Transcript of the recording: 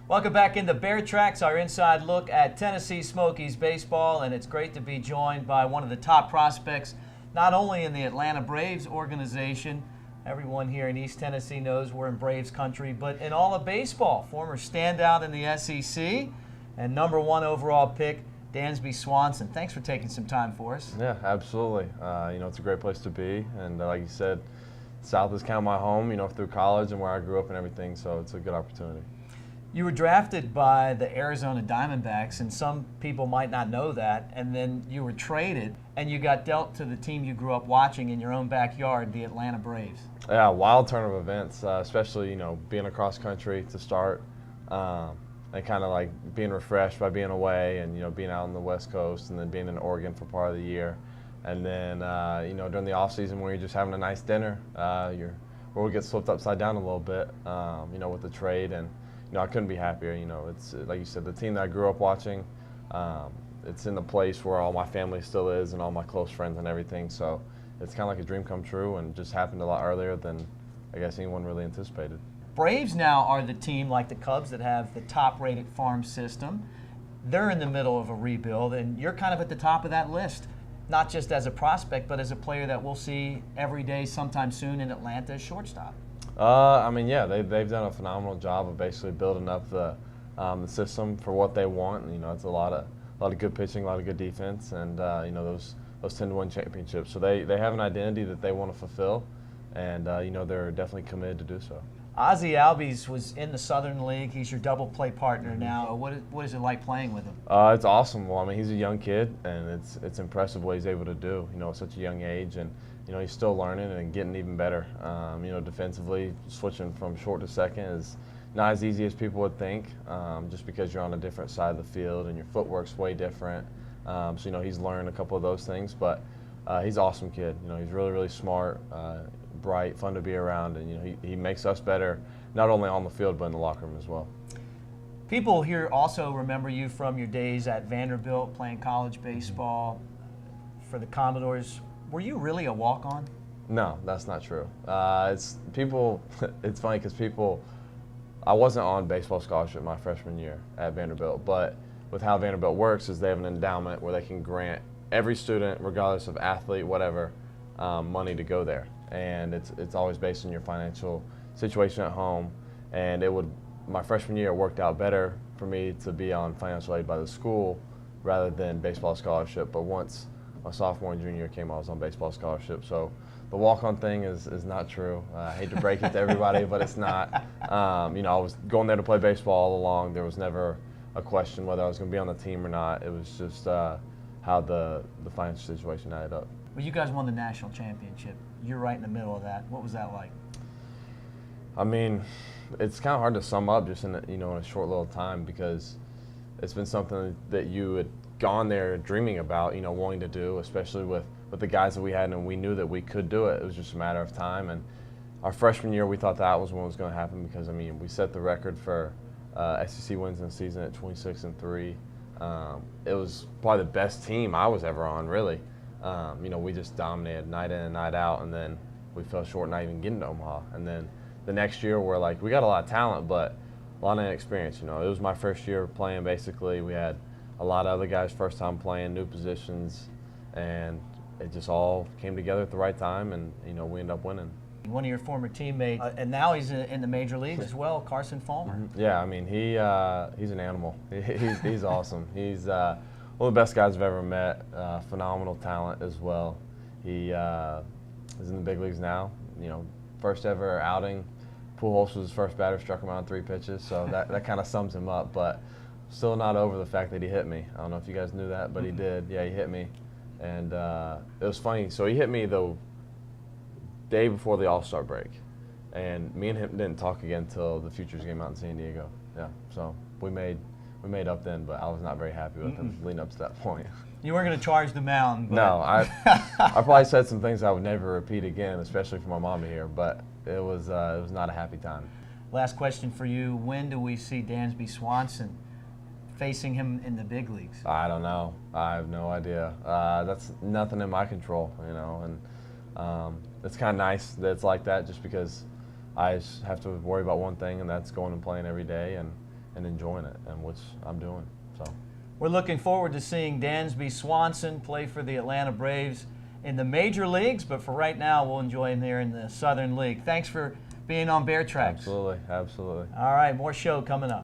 Welcome back into Bear Trax, our inside look at Tennessee Smokies baseball, and it's great to be joined by one of the top prospects, not only in the Atlanta Braves organization. Everyone here in East Tennessee knows we're in Braves country, but in all of baseball, former standout in the SEC and #1 overall pick, Dansby Swanson. Thanks for taking some time for us. Yeah, absolutely. It's a great place to be, and like you said, South is kind of my home, through college and where I grew up and everything, so it's a good opportunity. You were drafted by the Arizona Diamondbacks, and some people might not know that, and then you were traded, and you got dealt to the team you grew up watching in your own backyard, the Atlanta Braves. Yeah, wild turn of events, especially, being across country to start, and kind of like being refreshed by being away and, being out on the West Coast and then being in Oregon for part of the year. And then, during the off season when you're just having a nice dinner, your world gets flipped upside down a little bit, with the trade. And, I couldn't be happier. It's like you said, the team that I grew up watching, it's in the place where all my family still is and all my close friends and everything. So it's kind of like a dream come true, and just happened a lot earlier than I guess anyone really anticipated. Braves now are the team, like the Cubs, that have the top-rated farm system. They're in the middle of a rebuild, and you're kind of at the top of that list, not just as a prospect, but as a player that we'll see every day sometime soon in Atlanta as shortstop. They've done a phenomenal job of basically building up the system for what they want. It's a lot of good pitching, a lot of good defense, and those tend to win championships. So they have an identity that they want to fulfill, and they're definitely committed to do so. Ozzie Albies was in the Southern League. He's your double play partner now. What is it like playing with him? It's awesome. Well, he's a young kid, and it's impressive what he's able to do, at such a young age. And, he's still learning and getting even better. Defensively, switching from short to second is not as easy as people would think, just because you're on a different side of the field and your footwork's way different. He's learned a couple of those things, but he's an awesome kid. He's really, really smart, bright, fun to be around, and he makes us better, not only on the field but in the locker room as well. People here also remember you from your days at Vanderbilt playing college baseball for the Commodores. Were you really a walk-on? No, that's not true. It's funny because I wasn't on baseball scholarship my freshman year at Vanderbilt, but with how Vanderbilt works is they have an endowment where they can grant every student, regardless of athlete, whatever, money to go there. And it's always based on your financial situation at home. And my freshman year, it worked out better for me to be on financial aid by the school rather than baseball scholarship. But once my sophomore and junior year came, I was on baseball scholarship. So the walk-on thing is not true. I hate to break it to everybody, but it's not. I was going there to play baseball all along. There was never a question whether I was going to be on the team or not. It was just how the financial situation added up. Well, you guys won the national championship. You're right in the middle of that. What was that like? It's kind of hard to sum up just in a short little time, because it's been something that you had gone there dreaming about, wanting to do, especially with the guys that we had, and we knew that we could do it. It was just a matter of time. And our freshman year, we thought that was when it was going to happen, because we set the record for SEC wins in the season at 26-3. It was probably the best team I was ever on, really. We just dominated night in and night out, and then we fell short not even getting to Omaha. And then the next year, we're like, we got a lot of talent, but a lot of inexperience. It was my first year playing, basically. We had a lot of other guys first time playing, new positions, and it just all came together at the right time, and we ended up winning. One of your former teammates, and now he's in the major leagues as well, Carson Fulmer. Yeah, he's an animal. He's awesome. He's one of the best guys I've ever met. Phenomenal talent as well. He is in the big leagues now. First ever outing, Pujols was his first batter, struck him out on 3 pitches, so that kind of sums him up. But still not over the fact that he hit me. I don't know if you guys knew that, but he did. Yeah, he hit me, and it was funny. So he hit me the day before the All-Star break, and me and him didn't talk again until the Futures game out in San Diego. Yeah, so we made up then, but I was not very happy with him leading up to that point. You weren't going to charge the mound. But no, I probably said some things I would never repeat again, especially for my mom to hear. But it was not a happy time. Last question for you: when do we see Dansby Swanson facing him in the big leagues? I don't know. I have no idea. That's nothing in my control, and it's kind of nice that it's like that, just because I just have to worry about one thing, and that's going and playing every day and and enjoying it, and which I'm doing. So we're looking forward to seeing Dansby Swanson play for the Atlanta Braves in the major leagues, but for right now, we'll enjoy him here in the Southern League. Thanks for being on Bear Trax. Absolutely, absolutely. All right, more show coming up.